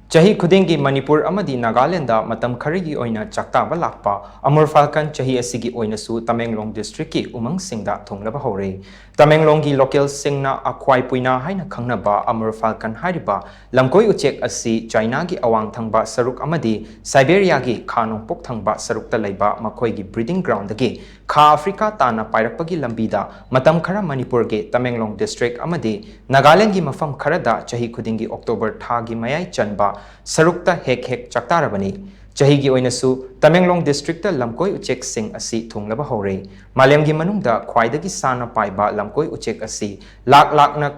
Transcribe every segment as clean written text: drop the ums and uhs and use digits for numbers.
Chahi Khudingi Manipur amadi Nagaland matam kharagi oina Chaktaba Lakpa Amur Falcon Chahisigi Oinasu Tamenglong District ki umang singda Thunglaba Houre Tamenglong gi local singna akwai puina haina khangnaba Amur Falcon hairiba lamkoi uchek asi China gi awang thangba saruk amadi Siberia gi khanong pok thangba sarukta leiba makhoi gi breeding ground gi Kha Africa tana pairakpagi lambida matam khara Manipur gi Tamenglong District amadi Nagaland gi mafam kharada Chahi Khudingi October tha gi mayai chanba Sarukta hek Chaktarabani Chahigi Oinasu Tamenglong District lamkoi uchek sing asi Thunglaba Houre Malemgi manungda khwaidagi sana paiba lamkoi uchek asi lak na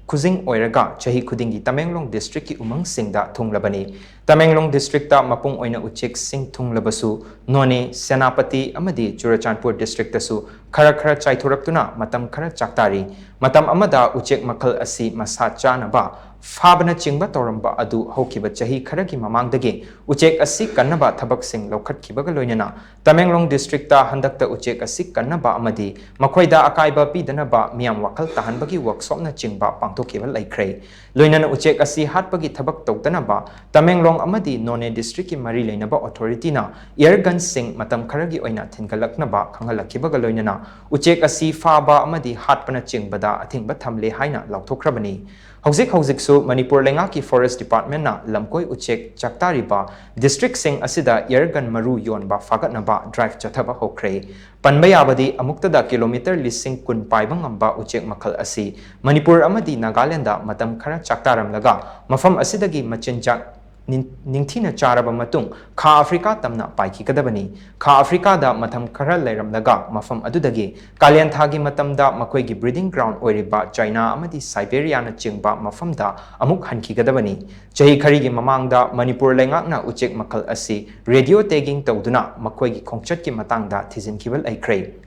khuding oiraga Chahi Khudingi Tamenglong District ki umang singda Thunglabani Tamenglong District mapung oina uchek sing Thunglabasu None Senapati amadi Churachandpur District su khara chaithuraktuna matam khara chaktari matam amada uchek makhal asi masa chanaba Fabana chingba toramba adu hokiba chahi kharagi mamangdagi uchek asi kannaba thabak sing lokhat kibaga loinana Tamenglong District ta handakta uchek asi kannaba amadi makhoida akaiba pidanaba miyam wakal tahanbagi workshop na chingba pangthokiba laikhre loinana uchek asi hatbagi thabak tawtanaba Tamenglong amadi None District ki mari leinaba authority na airgun sing matam kharagi oina thingalaknaba khangalakibaga loinana uchek asi faba amadi hatpana chingbada athingba thamle haina lauthokrabani Hauzik su Manipur Lengaki Forest Department na lamkoi uchek chaktariba district sing asida airgun maru yonba fagatnaba drive chathaba hokre panbayabadi amuktada kilometer lising kun paibang amba uchek makhal asi Manipur amadi Nagaland matam khara chaktaramlaga mafam asidagi machinjak Ningthina charaba matung Kha Africa tamna paiki kadabani Kha Africa da matam khara leiramlaga mafam adudagi Kalyan thagi matamda makhoi gi breeding ground oiriba China amadi Siberia na chingba mafamda amuk hanki kadabani Chahi khari gi mamangda Manipur lengakna uchek makhal asi radio tagging tawduna makhoi gi khongchat ki matangda thijinkibal aikhrei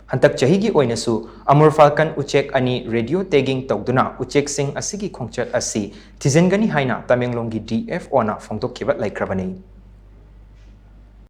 Hantak Chahigi Oinasu Amur Falcon uchek ani radio tagging tawduna uchek sing asigi khongchat asi thizengani haina Tamenglong gi DF ona phongtok kibat laikrabani